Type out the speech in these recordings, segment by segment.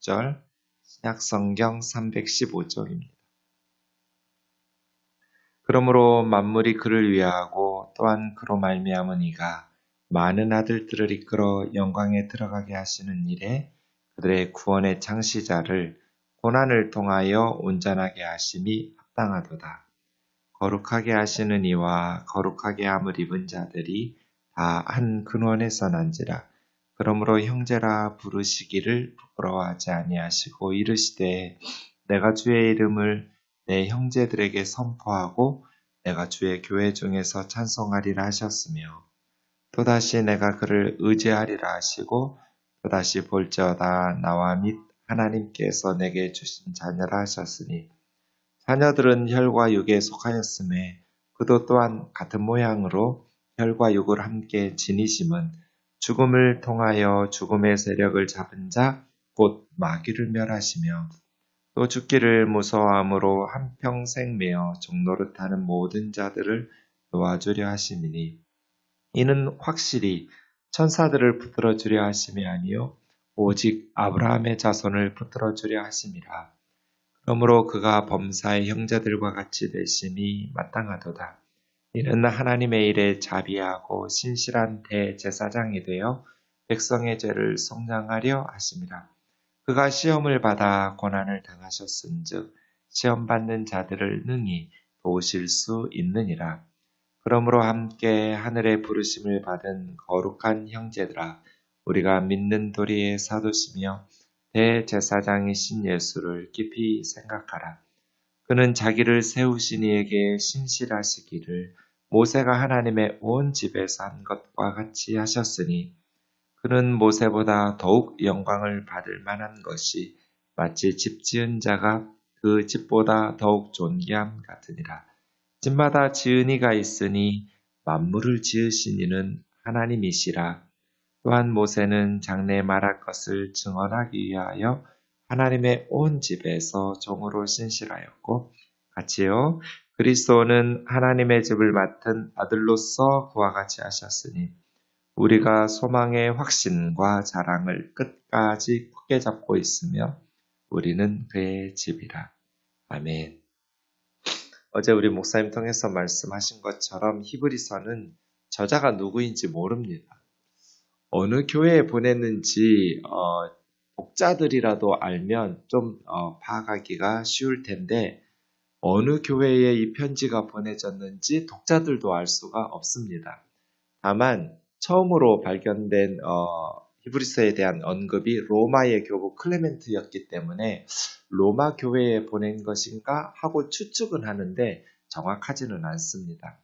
16절, 신약성경 315쪽입니다. 그러므로 만물이 그를 위하고 또한 그로 말미암은 이가 많은 아들들을 이끌어 영광에 들어가게 하시는 일에 그들의 구원의 창시자를 고난을 통하여 온전하게 하심이 합당하도다. 거룩하게 하시는 이와 거룩하게 함을 입은 자들이 다 한 근원에서 난지라. 그러므로 형제라 부르시기를 부끄러워하지 아니하시고 이르시되 내가 주의 이름을 내 형제들에게 선포하고 내가 주의 교회 중에서 찬송하리라 하셨으며 또다시 내가 그를 의지하리라 하시고 또다시 볼지어다 나와 및 하나님께서 내게 주신 자녀라 하셨으니 자녀들은 혈과 육에 속하였음에 그도 또한 같은 모양으로 혈과 육을 함께 지니심은 죽음을 통하여 죽음의 세력을 잡은 자 곧 마귀를 멸하시며 또 죽기를 무서워함으로 한평생 매어 종노릇하는 모든 자들을 놓아주려 하심이니 이는 확실히 천사들을 붙들어 주려 하심이 아니요 오직 아브라함의 자손을 붙들어 주려 하심이라. 그러므로 그가 범사의 형제들과 같이 되심이 마땅하도다. 이는 하나님의 일에 자비하고 신실한 대제사장이 되어 백성의 죄를 속량하려 하심이라. 그가 시험을 받아 고난을 당하셨은즉 시험 받는 자들을 능히 도우실 수 있느니라. 그러므로 함께 하늘의 부르심을 받은 거룩한 형제들아, 우리가 믿는 도리의 사도시며 대제사장이신 예수를 깊이 생각하라. 그는 자기를 세우신 이에게 신실하시기를 모세가 하나님의 온 집에서 한 것과 같이 하셨으니 그는 모세보다 더욱 영광을 받을 만한 것이 마치 집 지은 자가 그 집보다 더욱 존귀함 같으니라. 집마다 지은 이가 있으니 만물을 지으신 이는 하나님이시라. 또한 모세는 장래에 말할 것을 증언하기 위하여 하나님의 온 집에서 종으로 신실하였고 같이요 그리스도는 하나님의 집을 맡은 아들로서 그와 같이 하셨으니 우리가 소망의 확신과 자랑을 끝까지 굳게 잡고 있으며 우리는 그의 집이라. 아멘. 어제 우리 목사님 통해서 말씀하신 것처럼 히브리서는 저자가 누구인지 모릅니다. 어느 교회에 보냈는지 독자들이라도 알면 좀 파악하기가 쉬울 텐데 어느 교회에 이 편지가 보내졌는지 독자들도 알 수가 없습니다. 다만 처음으로 발견된 히브리서에 대한 언급이 로마의 교부 클레멘트였기 때문에 로마 교회에 보낸 것인가 하고 추측은 하는데 정확하지는 않습니다.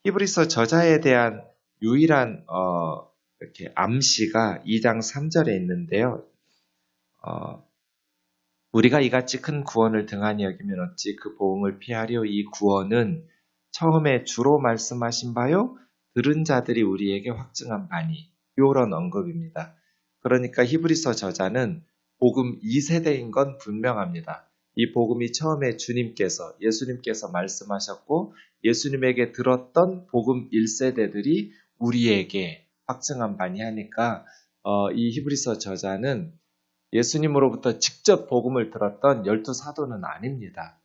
히브리서 저자에 대한 유일한 이렇게 암시가 2장 3절에 있는데요. 우리가 이같이 큰 구원을 등한히 여기면 어찌 그 보응을 피하려. 이 구원은 처음에 주로 말씀하신 바요 들은 자들이 우리에게 확증한 바니 이런 언급입니다. 그러니까 히브리서 저자는 복음 2세대인 건 분명합니다. 이 복음이 처음에 예수님께서 말씀하셨고 예수님에게 들었던 복음 1세대들이 우리에게 확증한 바니 하니까 이 히브리서 저자는 예수님으로부터 직접 복음을 들었던 12사도는 아닙니다.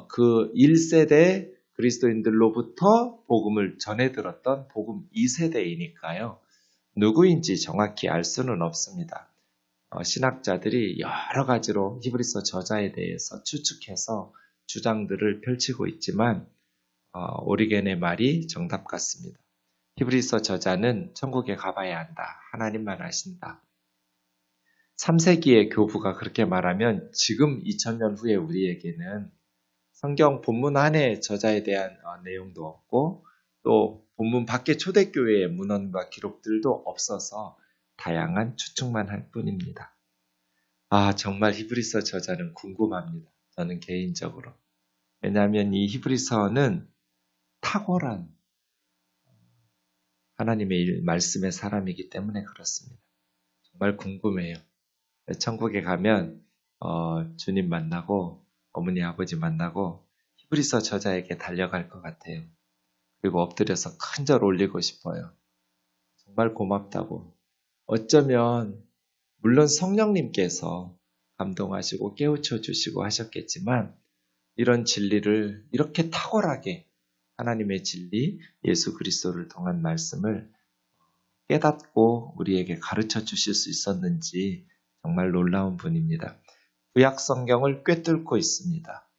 그 1세대 그리스도인들로부터 복음을 전해 들었던 복음 2세대이니까요. 누구인지 정확히 알 수는 없습니다. 신학자들이 여러 가지로 히브리서 저자에 대해서 추측해서 주장들을 펼치고 있지만 오리겐의 말이 정답 같습니다. 히브리서 저자는 천국에 가봐야 한다. 하나님만 아신다. 3세기의 교부가 그렇게 말하면 지금 2000년 후에 우리에게는 성경 본문 안에 저자에 대한 내용도 없고 또 본문 밖의 초대교회의 문헌과 기록들도 없어서 다양한 추측만 할 뿐입니다. 정말 히브리서 저자는 궁금합니다. 저는 개인적으로. 왜냐하면 이 히브리서는 탁월한 하나님의 말씀의 사람이기 때문에 그렇습니다. 정말 궁금해요. 천국에 가면 주님 만나고 어머니 아버지 만나고 히브리서 저자에게 달려갈 것 같아요. 그리고 엎드려서 큰 절 올리고 싶어요. 정말 고맙다고. 어쩌면 물론 성령님께서 감동하시고 깨우쳐 주시고 하셨겠지만 이런 진리를 이렇게 탁월하게 하나님의 진리, 예수 그리스도를 통한 말씀을 깨닫고 우리에게 가르쳐 주실 수 있었는지 정말 놀라운 분입니다. 구약 성경을 꿰뚫고 있습니다.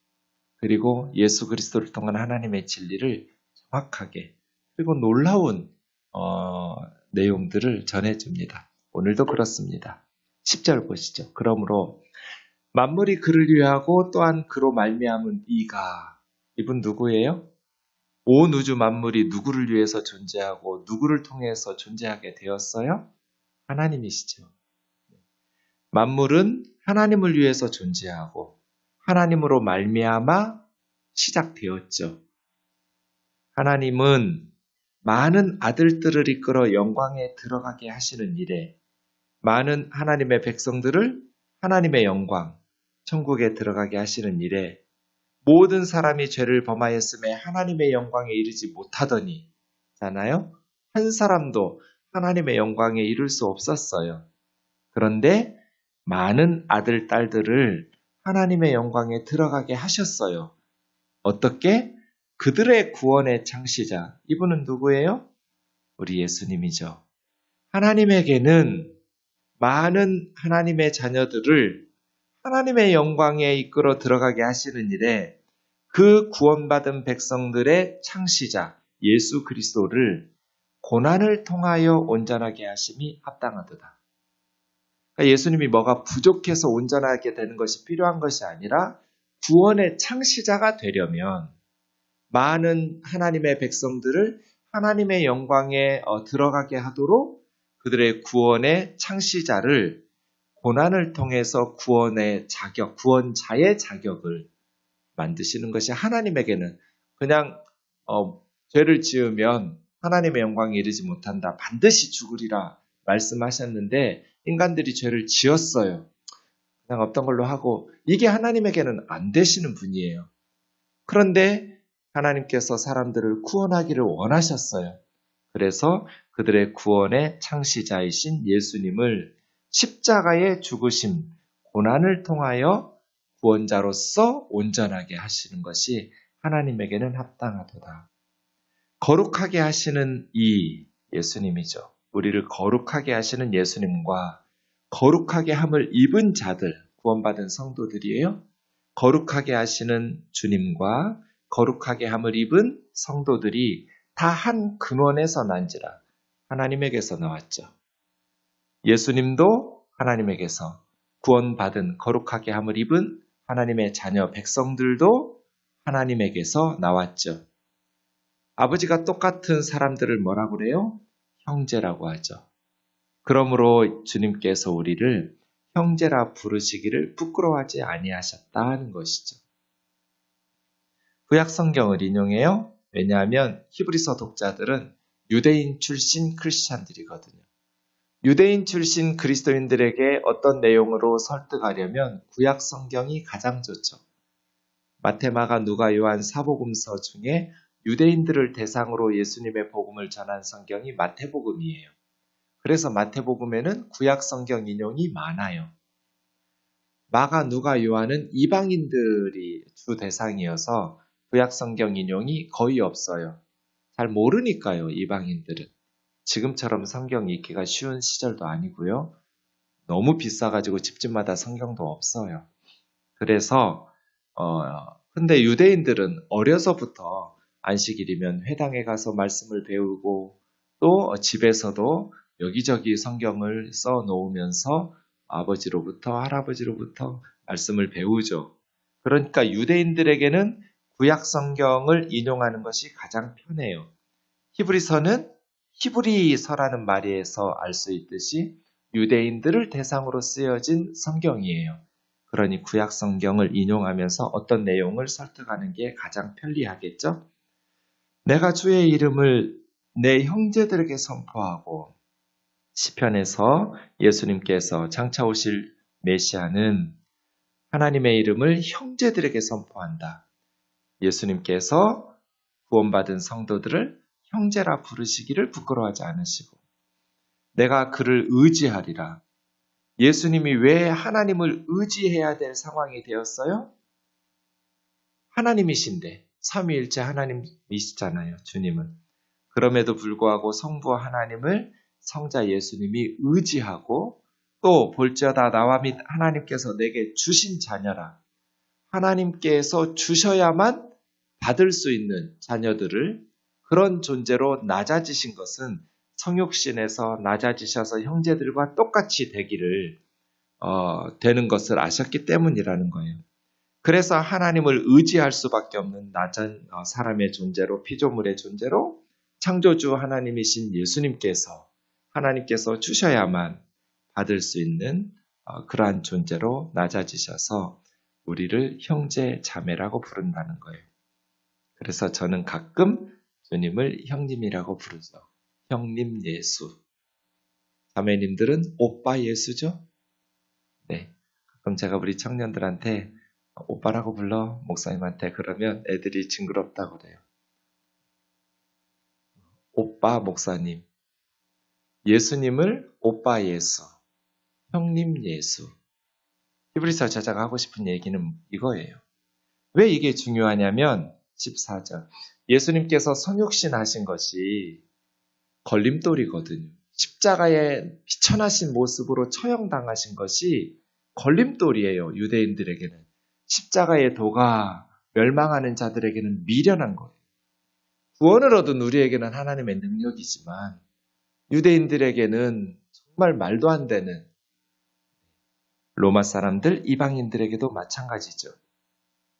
그리고 예수 그리스도를 통한 하나님의 진리를 정확하게 그리고 놀라운 내용들을 전해줍니다. 오늘도 그렇습니다. 10절 보시죠. 그러므로 만물이 그를 위하고 또한 그로 말미암은 이가 이분 누구예요? 온 우주 만물이 누구를 위해서 존재하고 누구를 통해서 존재하게 되었어요? 하나님이시죠. 만물은 하나님을 위해서 존재하고 하나님으로 말미암아 시작되었죠. 하나님은 많은 아들들을 이끌어 영광에 들어가게 하시는 일에 많은 하나님의 백성들을 하나님의 영광, 천국에 들어가게 하시는 일에 모든 사람이 죄를 범하였음에 하나님의 영광에 이르지 못하더니 잖아요. 한 사람도 하나님의 영광에 이룰 수 없었어요. 그런데 많은 아들, 딸들을 하나님의 영광에 들어가게 하셨어요. 어떻게? 그들의 구원의 창시자. 이분은 누구예요? 우리 예수님이죠. 하나님에게는 많은 하나님의 자녀들을 하나님의 영광에 이끌어 들어가게 하시는 일에 그 구원받은 백성들의 창시자 예수 그리스도를 고난을 통하여 온전하게 하심이 합당하도다. 그러니까 예수님이 뭐가 부족해서 온전하게 되는 것이 필요한 것이 아니라 구원의 창시자가 되려면 많은 하나님의 백성들을 하나님의 영광에 들어가게 하도록 그들의 구원의 창시자를 고난을 통해서 구원의 자격, 구원자의 자격을 만드시는 것이 하나님에게는 그냥 죄를 지으면 하나님의 영광에 이르지 못한다. 반드시 죽으리라 말씀하셨는데 인간들이 죄를 지었어요. 그냥 없던 걸로 하고 이게 하나님에게는 안 되시는 분이에요. 그런데 하나님께서 사람들을 구원하기를 원하셨어요. 그래서 그들의 구원의 창시자이신 예수님을 십자가의 죽으심, 고난을 통하여 구원자로서 온전하게 하시는 것이 하나님에게는 합당하도다. 거룩하게 하시는 이 예수님이죠. 우리를 거룩하게 하시는 예수님과 거룩하게 함을 입은 자들, 구원받은 성도들이에요. 거룩하게 하시는 주님과 거룩하게 함을 입은 성도들이 다 한 근원에서 난지라 하나님에게서 나왔죠. 예수님도 하나님에게서 구원받은 거룩하게 함을 입은 하나님의 자녀 백성들도 하나님에게서 나왔죠. 아버지가 똑같은 사람들을 뭐라고 그래요? 형제라고 하죠. 그러므로 주님께서 우리를 형제라 부르시기를 부끄러워하지 아니하셨다는 것이죠. 구약 성경을 인용해요. 왜냐하면 히브리서 독자들은 유대인 출신 크리스찬들이거든요. 유대인 출신 그리스도인들에게 어떤 내용으로 설득하려면 구약 성경이 가장 좋죠. 마태, 마가, 누가, 요한 사복음서 중에 유대인들을 대상으로 예수님의 복음을 전한 성경이 마태복음이에요. 그래서 마태복음에는 구약 성경 인용이 많아요. 마가, 누가, 요한은 이방인들이 주 대상이어서 구약 성경 인용이 거의 없어요. 잘 모르니까요, 이방인들은. 지금처럼 성경 읽기가 쉬운 시절도 아니고요. 너무 비싸가지고 집집마다 성경도 없어요. 그래서 근데 유대인들은 어려서부터 안식일이면 회당에 가서 말씀을 배우고 또 집에서도 여기저기 성경을 써 놓으면서 아버지로부터 할아버지로부터 말씀을 배우죠. 그러니까 유대인들에게는 구약 성경을 인용하는 것이 가장 편해요. 히브리서는 히브리서라는 말에서 알 수 있듯이 유대인들을 대상으로 쓰여진 성경이에요. 그러니 구약 성경을 인용하면서 어떤 내용을 설득하는 게 가장 편리하겠죠? 내가 주의 이름을 내 형제들에게 선포하고 시편에서 예수님께서 장차 오실 메시아는 하나님의 이름을 형제들에게 선포한다. 예수님께서 구원받은 성도들을 형제라 부르시기를 부끄러워하지 않으시고 내가 그를 의지하리라. 예수님이 왜 하나님을 의지해야 될 상황이 되었어요? 하나님이신데, 삼위일체 하나님이시잖아요, 주님은. 그럼에도 불구하고 성부 하나님을 성자 예수님이 의지하고 또 볼지어다 나와 및 하나님께서 내게 주신 자녀라. 하나님께서 주셔야만 받을 수 있는 자녀들을 그런 존재로 낮아지신 것은 성육신에서 낮아지셔서 형제들과 똑같이 되는 것을 아셨기 때문이라는 거예요. 그래서 하나님을 의지할 수밖에 없는 낮은 사람의 존재로, 피조물의 존재로 창조주 하나님이신 하나님께서 주셔야만 받을 수 있는 그러한 존재로 낮아지셔서 우리를 형제 자매라고 부른다는 거예요. 그래서 저는 가끔 주님을 형님이라고 부르죠. 형님 예수. 자매님들은 오빠 예수죠? 네. 그럼 제가 우리 청년들한테 오빠라고 불러 목사님한테 그러면 애들이 징그럽다고 그래요. 오빠 목사님. 예수님을 오빠 예수. 형님 예수. 히브리서 저자가 하고 싶은 얘기는 이거예요. 왜 이게 중요하냐면 14절. 예수님께서 성육신 하신 것이 걸림돌이거든요. 십자가에 비천하신 모습으로 처형당하신 것이 걸림돌이에요. 유대인들에게는. 십자가의 도가 멸망하는 자들에게는 미련한 거예요. 구원을 얻은 우리에게는 하나님의 능력이지만 유대인들에게는 정말 말도 안 되는, 로마 사람들, 이방인들에게도 마찬가지죠.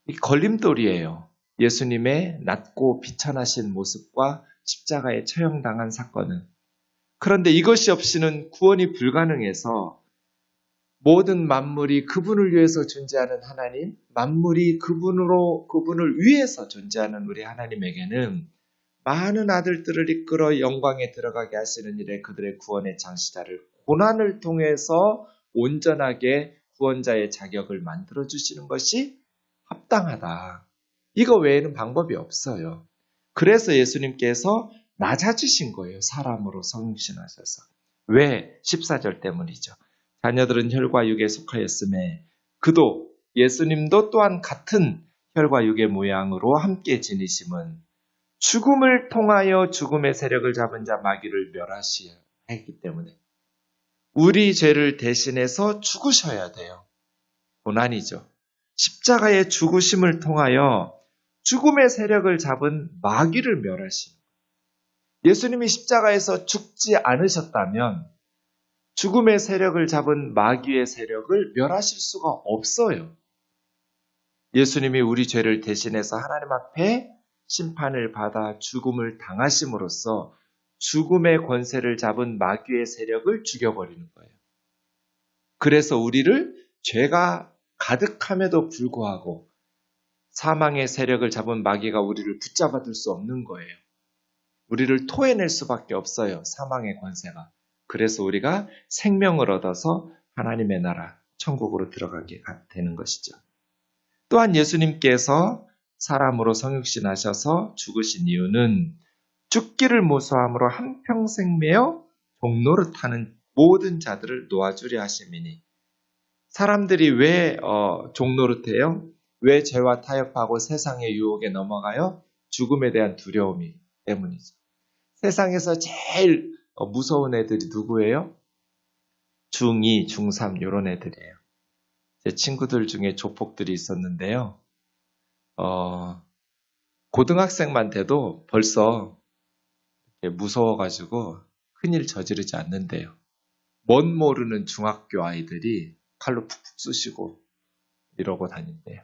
이 걸림돌이에요. 예수님의 낮고 비천하신 모습과 십자가에 처형당한 사건은. 그런데 이것이 없이는 구원이 불가능해서 모든 만물이 그분을 위해서 존재하는 하나님, 만물이 그분을 위해서 존재하는 우리 하나님에게는 많은 아들들을 이끌어 영광에 들어가게 하시는 일에 그들의 구원의 장시자를 고난을 통해서 온전하게 구원자의 자격을 만들어주시는 것이 합당하다. 이거 외에는 방법이 없어요. 그래서 예수님께서 낮아지신 거예요. 사람으로 성육신하셔서. 왜? 14절 때문이죠. 자녀들은 혈과 육에 속하였음에 그도 예수님도 또한 같은 혈과 육의 모양으로 함께 지니심은 죽음을 통하여 죽음의 세력을 잡은 자 마귀를 멸하시야 했기 때문에 우리 죄를 대신해서 죽으셔야 돼요. 고난이죠. 십자가의 죽으심을 통하여 죽음의 세력을 잡은 마귀를 멸하신. 예수님이 십자가에서 죽지 않으셨다면 죽음의 세력을 잡은 마귀의 세력을 멸하실 수가 없어요. 예수님이 우리 죄를 대신해서 하나님 앞에 심판을 받아 죽음을 당하심으로써 죽음의 권세를 잡은 마귀의 세력을 죽여버리는 거예요. 그래서 우리를 죄가 가득함에도 불구하고 사망의 세력을 잡은 마귀가 우리를 붙잡아둘 수 없는 거예요. 우리를 토해낼 수밖에 없어요. 사망의 권세가. 그래서 우리가 생명을 얻어서 하나님의 나라, 천국으로 들어가게 되는 것이죠. 또한 예수님께서 사람으로 성육신하셔서 죽으신 이유는 죽기를 무서함으로 한평생 매어 종노릇하는 모든 자들을 놓아주려 하심이니. 사람들이 왜 종노릇해요? 왜 죄와 타협하고 세상의 유혹에 넘어가요? 죽음에 대한 두려움이 때문이죠. 세상에서 제일 무서운 애들이 누구예요? 중2, 중3 이런 애들이에요. 제 친구들 중에 조폭들이 있었는데요. 고등학생만 돼도 벌써 무서워가지고 큰일 저지르지 않는데요. 멋 모르는 중학교 아이들이 칼로 푹푹 쑤시고 이러고 다닌대요.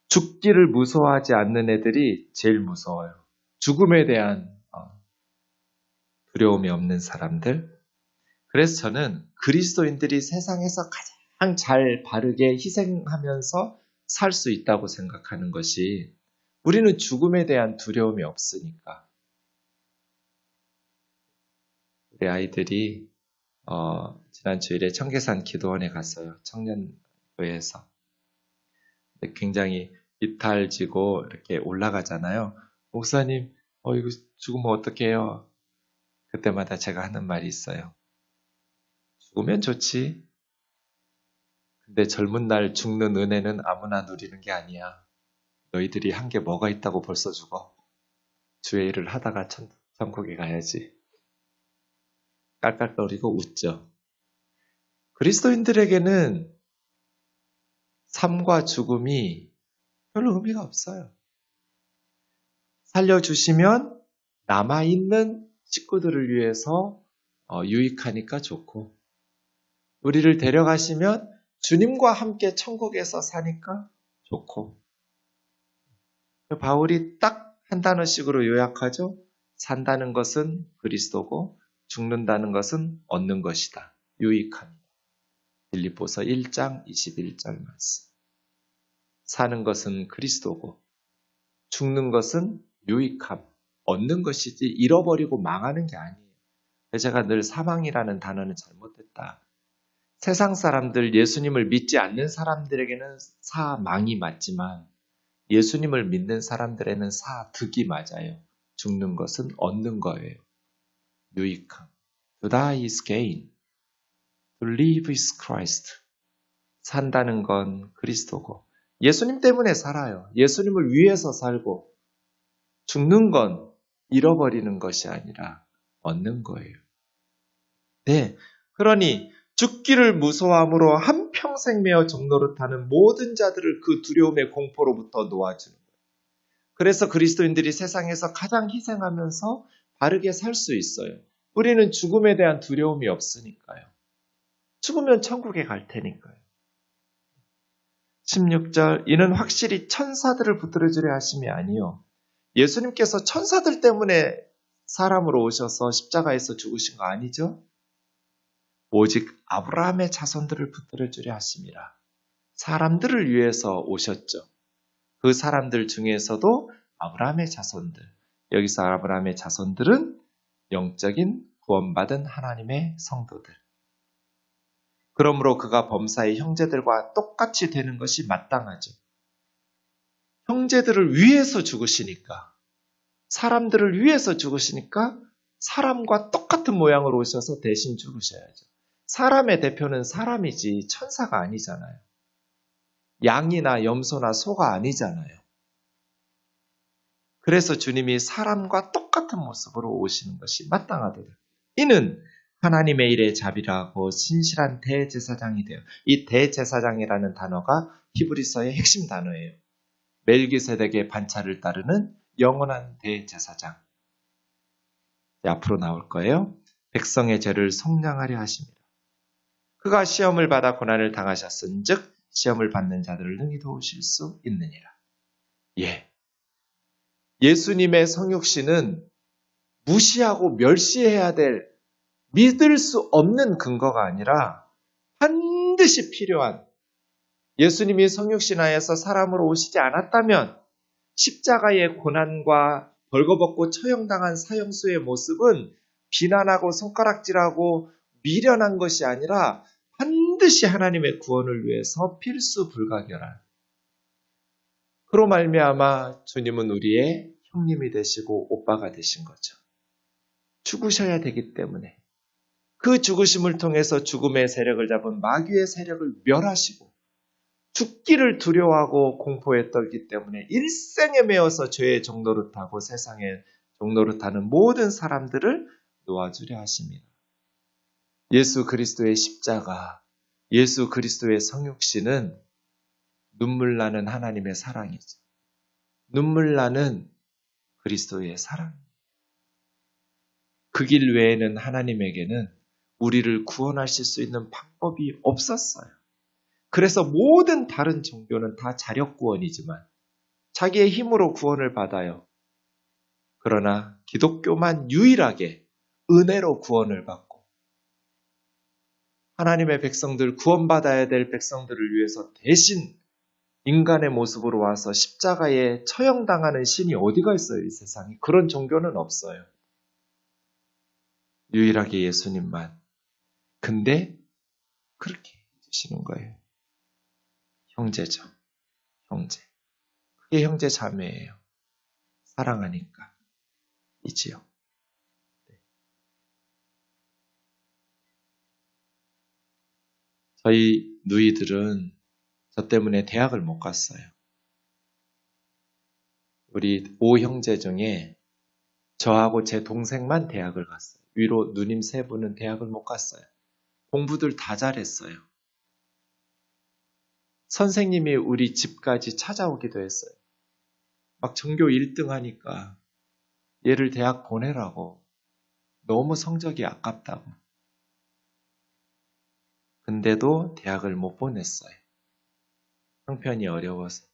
죽기를 무서워하지 않는 애들이 제일 무서워요. 죽음에 대한 두려움이 없는 사람들. 그래서 저는 그리스도인들이 세상에서 가장 잘 바르게 희생하면서 살 수 있다고 생각하는 것이 우리는 죽음에 대한 두려움이 없으니까. 우리 아이들이 지난 주일에 청계산 기도원에 갔어요. 청년교회에서. 굉장히 이탈지고 이렇게 올라가잖아요. 목사님, 이거 죽으면 어떡해요? 그때마다 제가 하는 말이 있어요. 죽으면 좋지. 근데 젊은 날 죽는 은혜는 아무나 누리는 게 아니야. 너희들이 한 게 뭐가 있다고 벌써 죽어. 주의 일을 하다가 천국에 가야지. 깔깔거리고 웃죠. 그리스도인들에게는 삶과 죽음이 별로 의미가 없어요. 살려주시면 남아있는 식구들을 위해서 유익하니까 좋고, 우리를 데려가시면 주님과 함께 천국에서 사니까 좋고, 바울이 딱 한 단어씩으로 요약하죠. 산다는 것은 그리스도고 죽는다는 것은 얻는 것이다. 유익합니다. 빌립보서 1장 21절 말씀. 사는 것은 그리스도고 죽는 것은 유익함, 얻는 것이지 잃어버리고 망하는 게 아니에요. 제가 늘 사망이라는 단어는 잘못됐다. 세상 사람들, 예수님을 믿지 않는 사람들에게는 사망이 맞지만 예수님을 믿는 사람들에는 사득이 맞아요. 죽는 것은 얻는 거예요. 유익함. To die is gain. To live is Christ. 산다는 건 그리스도고 예수님 때문에 살아요. 예수님을 위해서 살고 죽는 건 잃어버리는 것이 아니라 얻는 거예요. 네, 그러니 죽기를 무서워함으로 한평생 매어 종노릇하는 모든 자들을 그 두려움의 공포로부터 놓아주는 거예요. 그래서 그리스도인들이 세상에서 가장 희생하면서 바르게 살 수 있어요. 우리는 죽음에 대한 두려움이 없으니까요. 죽으면 천국에 갈 테니까요. 16절, 이는 확실히 천사들을 붙들어주려 하심이 아니요. 예수님께서 천사들 때문에 사람으로 오셔서 십자가에서 죽으신 거 아니죠? 오직 아브라함의 자손들을 붙들어주려 하심이라. 사람들을 위해서 오셨죠. 그 사람들 중에서도 아브라함의 자손들, 여기서 아브라함의 자손들은 영적인 구원받은 하나님의 성도들. 그러므로 그가 범사의 형제들과 똑같이 되는 것이 마땅하죠. 형제들을 위해서 죽으시니까, 사람들을 위해서 죽으시니까 사람과 똑같은 모양으로 오셔서 대신 죽으셔야죠. 사람의 대표는 사람이지 천사가 아니잖아요. 양이나 염소나 소가 아니잖아요. 그래서 주님이 사람과 똑같은 모습으로 오시는 것이 마땅하더라. 이는 하나님의 일에 자비라고 신실한 대제사장이 되어, 이 대제사장이라는 단어가 히브리서의 핵심 단어예요. 멜기세덱의 반차를 따르는 영원한 대제사장. 앞으로 나올 거예요. 백성의 죄를 속량하려 하십니다. 그가 시험을 받아 고난을 당하셨은즉 시험을 받는 자들을 능히 도우실 수 있느니라. 예. 예수님의 성육신은 무시하고 멸시해야 될 믿을 수 없는 근거가 아니라 반드시 필요한, 예수님이 성육신하여서 사람으로 오시지 않았다면 십자가의 고난과 벌거벗고 처형당한 사형수의 모습은 비난하고 손가락질하고 미련한 것이 아니라 반드시 하나님의 구원을 위해서 필수 불가결한, 그로 말미암아 주님은 우리의 형님이 되시고 오빠가 되신 거죠. 죽으셔야 되기 때문에 그 죽으심을 통해서 죽음의 세력을 잡은 마귀의 세력을 멸하시고 죽기를 두려워하고 공포에 떨기 때문에 일생에 매어서 죄의 종노릇하고 세상에 종노릇하는 모든 사람들을 놓아주려 하십니다. 예수 그리스도의 십자가, 예수 그리스도의 성육신은 눈물 나는 하나님의 사랑이죠. 눈물 나는 그리스도의 사랑. 그 길 외에는 하나님에게는 우리를 구원하실 수 있는 방법이 없었어요. 그래서 모든 다른 종교는 다 자력 구원이지만 자기의 힘으로 구원을 받아요. 그러나 기독교만 유일하게 은혜로 구원을 받고 하나님의 백성들, 구원받아야 될 백성들을 위해서 대신 인간의 모습으로 와서 십자가에 처형당하는 신이 어디가 있어요, 이 세상에. 그런 종교는 없어요. 유일하게 예수님만. 근데 그렇게 해주시는 거예요. 형제죠. 형제. 그게 형제 자매예요. 사랑하니까. 이지요. 저희 누이들은 저 때문에 대학을 못 갔어요. 우리 5형제 중에 저하고 제 동생만 대학을 갔어요. 위로 누님 3분은 대학을 못 갔어요. 공부들 다 잘했어요. 선생님이 우리 집까지 찾아오기도 했어요. 막 전교 1등 하니까 얘를 대학 보내라고. 너무 성적이 아깝다고. 근데도 대학을 못 보냈어요. 형편이 어려워서.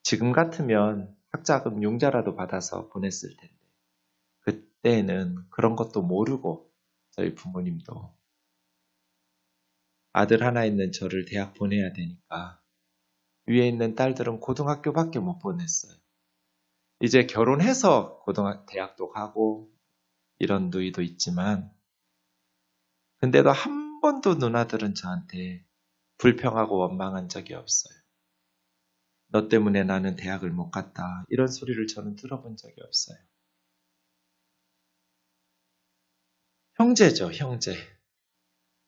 지금 같으면 학자금 융자라도 받아서 보냈을 텐데. 그때는 그런 것도 모르고 저희 부모님도 아들 하나 있는 저를 대학 보내야 되니까 위에 있는 딸들은 고등학교밖에 못 보냈어요. 이제 결혼해서 대학도 가고 이런 누이도 있지만 근데도 한 번도 누나들은 저한테 불평하고 원망한 적이 없어요. 너 때문에 나는 대학을 못 갔다. 이런 소리를 저는 들어본 적이 없어요. 형제죠, 형제.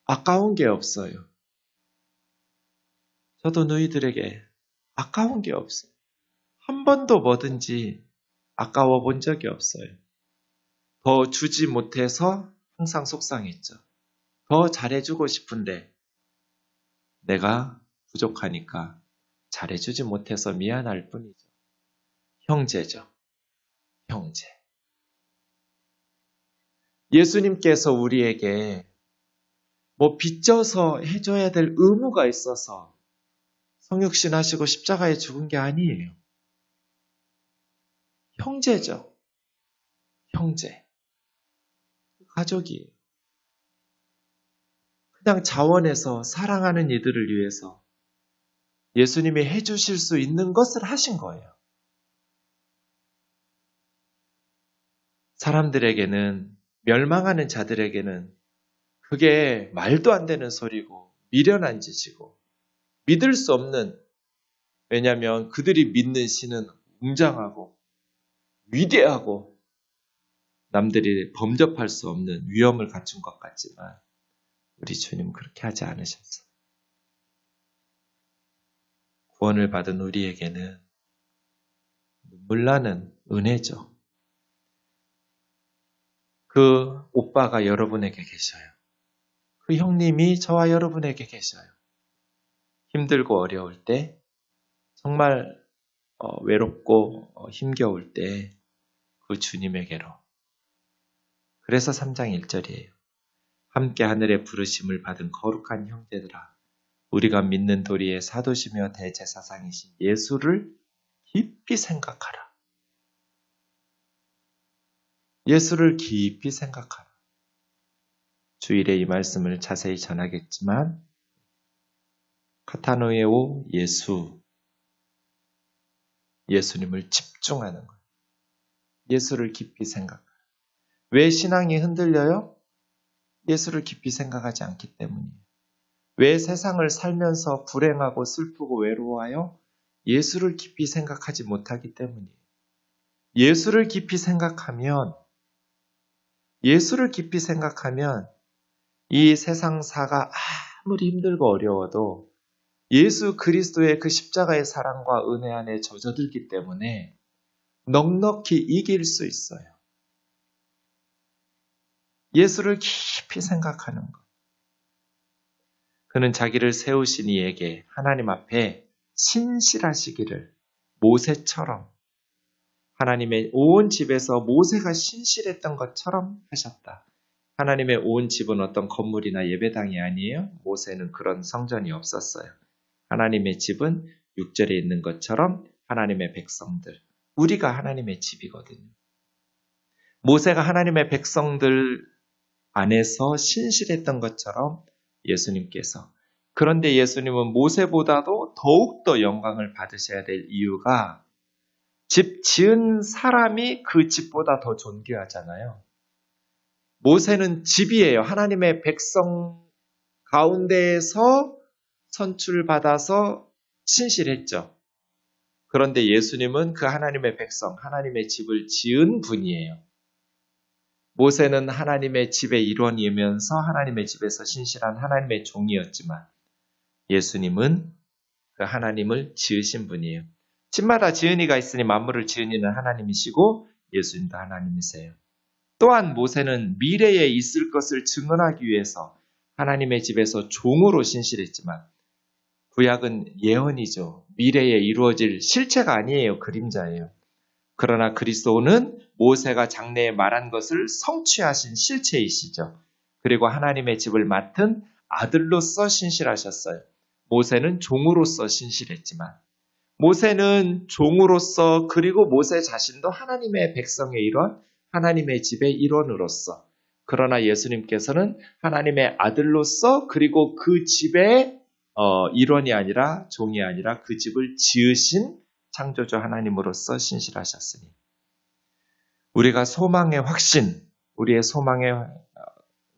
아까운 게 없어요. 저도 너희들에게 아까운 게 없어요. 한 번도 뭐든지 아까워 본 적이 없어요. 더 주지 못해서 항상 속상했죠. 더 잘해주고 싶은데 내가 부족하니까 잘해주지 못해서 미안할 뿐이죠. 형제죠. 형제. 예수님께서 우리에게 뭐 빚져서 해줘야 될 의무가 있어서 성육신 하시고 십자가에 죽은 게 아니에요. 형제죠. 형제. 가족이에요. 그냥 자원해서 사랑하는 이들을 위해서 예수님이 해주실 수 있는 것을 하신 거예요. 사람들에게는, 멸망하는 자들에게는 그게 말도 안 되는 소리고 미련한 짓이고 믿을 수 없는, 왜냐하면 그들이 믿는 신은 웅장하고 위대하고 남들이 범접할 수 없는 위엄을 갖춘 것 같지만 우리 주님은 그렇게 하지 않으셨어요. 구원을 받은 우리에게는 눈물 나는 은혜죠. 그 오빠가 여러분에게 계셔요. 그 형님이 저와 여러분에게 계셔요. 힘들고 어려울 때, 정말 외롭고 힘겨울 때 그 주님에게로. 그래서 3장 1절이에요. 함께 하늘의 부르심을 받은 거룩한 형제들아, 우리가 믿는 도리의 사도시며 대제사장이신 예수를 깊이 생각하라. 예수를 깊이 생각하라. 주일에 이 말씀을 자세히 전하겠지만 카타노에오 예수, 예수님을 집중하는 거예요. 예수를 깊이 생각하라. 왜 신앙이 흔들려요? 예수를 깊이 생각하지 않기 때문이에요. 왜 세상을 살면서 불행하고 슬프고 외로워요? 예수를 깊이 생각하지 못하기 때문이에요. 예수를 깊이 생각하면 이 세상사가 아무리 힘들고 어려워도 예수 그리스도의 그 십자가의 사랑과 은혜 안에 젖어들기 때문에 넉넉히 이길 수 있어요. 예수를 깊이 생각하는 것. 그는 자기를 세우신 이에게 하나님 앞에 신실하시기를 모세처럼, 하나님의 온 집에서 모세가 신실했던 것처럼 하셨다. 하나님의 온 집은 어떤 건물이나 예배당이 아니에요. 모세는 그런 성전이 없었어요. 하나님의 집은 6절에 있는 것처럼 하나님의 백성들, 우리가 하나님의 집이거든요. 모세가 하나님의 백성들 안에서 신실했던 것처럼 예수님께서, 그런데 예수님은 모세보다도 더욱더 영광을 받으셔야 될 이유가 집 지은 사람이 그 집보다 더 존귀하잖아요. 모세는 집이에요. 하나님의 백성 가운데에서 선출받아서 신실했죠. 그런데 예수님은 그 하나님의 백성, 하나님의 집을 지은 분이에요. 모세는 하나님의 집의 일원이면서 하나님의 집에서 신실한 하나님의 종이었지만 예수님은 그 하나님을 지으신 분이에요. 집마다 지은이가 있으니 만물을 지은 이는 하나님이시고 예수님도 하나님이세요. 또한 모세는 미래에 있을 것을 증언하기 위해서 하나님의 집에서 종으로 신실했지만 구약은 예언이죠. 미래에 이루어질 실체가 아니에요. 그림자예요. 그러나 그리스도는 모세가 장래에 말한 것을 성취하신 실체이시죠. 그리고 하나님의 집을 맡은 아들로서 신실하셨어요. 모세는 종으로서 신실했지만 모세는 종으로서 그리고 모세 자신도 하나님의 백성의 일원, 하나님의 집의 일원으로서 그러나 예수님께서는 하나님의 아들로서 그리고 그 집의 일원이 아니라 종이 아니라 그 집을 지으신 창조주 하나님으로서 신실하셨으니 우리가 소망의 확신, 우리의 소망의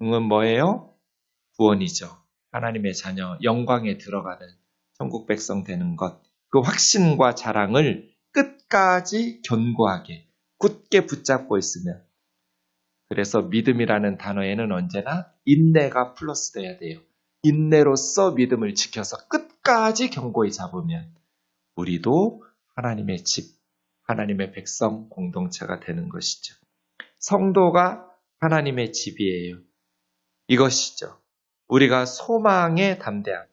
은 뭐예요? 구원이죠. 하나님의 자녀, 영광에 들어가는 천국 백성 되는 것. 그 확신과 자랑을 끝까지 견고하게, 굳게 붙잡고 있으면 그래서 믿음이라는 단어에는 언제나 인내가 플러스 돼야 돼요. 인내로서 믿음을 지켜서 끝까지 견고히 잡으면 우리도 하나님의 집, 하나님의 백성 공동체가 되는 것이죠. 성도가 하나님의 집이에요. 이것이죠. 우리가 소망에 담대함,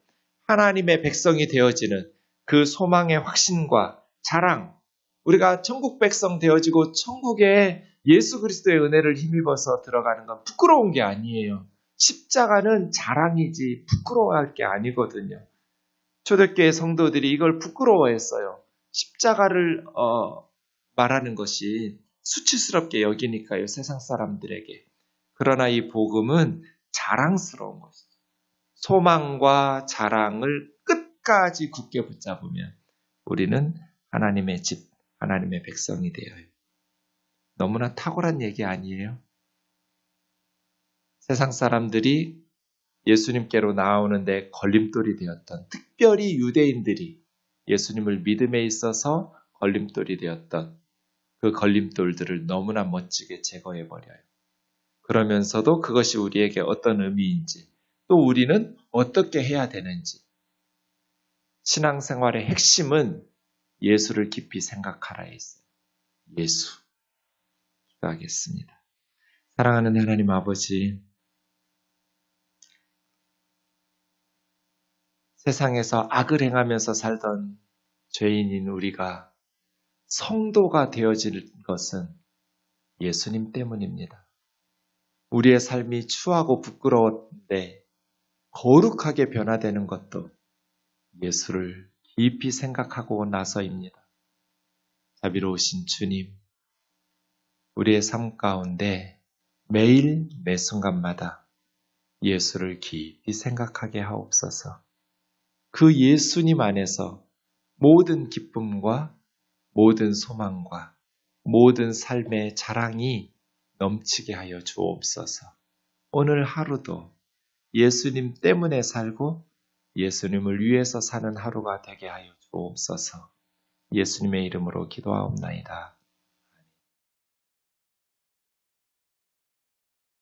하나님의 백성이 되어지는 그 소망의 확신과 자랑, 우리가 천국 백성 되어지고 천국에 예수 그리스도의 은혜를 힘입어서 들어가는 건 부끄러운 게 아니에요. 십자가는 자랑이지 부끄러워할 게 아니거든요. 초대교회 성도들이 이걸 부끄러워했어요. 십자가를 말하는 것이 수치스럽게 여기니까요. 세상 사람들에게. 그러나 이 복음은 자랑스러운 것이죠. 소망과 자랑을 끝까지 굳게 붙잡으면 우리는 하나님의 집, 하나님의 백성이 되어요. 너무나 탁월한 얘기 아니에요? 세상 사람들이 예수님께로 나오는데 걸림돌이 되었던, 특별히 유대인들이 예수님을 믿음에 있어서 걸림돌이 되었던 그 걸림돌들을 너무나 멋지게 제거해버려요. 그러면서도 그것이 우리에게 어떤 의미인지, 또 우리는 어떻게 해야 되는지. 신앙생활의 핵심은 예수를 깊이 생각하라에 있어요. 예수. 기도하겠습니다. 사랑하는 하나님 아버지, 세상에서 악을 행하면서 살던 죄인인 우리가 성도가 되어질 것은 예수님 때문입니다. 우리의 삶이 추하고 부끄러운데 거룩하게 변화되는 것도 예수를 깊이 생각하고 나서입니다. 자비로우신 주님, 우리의 삶 가운데 매일 매 순간마다 예수를 깊이 생각하게 하옵소서. 그 예수님 안에서 모든 기쁨과 모든 소망과 모든 삶의 자랑이 넘치게 하여 주옵소서. 오늘 하루도 예수님 때문에 살고 예수님을 위해서 사는 하루가 되게 하여 주옵소서. 예수님의 이름으로 기도하옵나이다.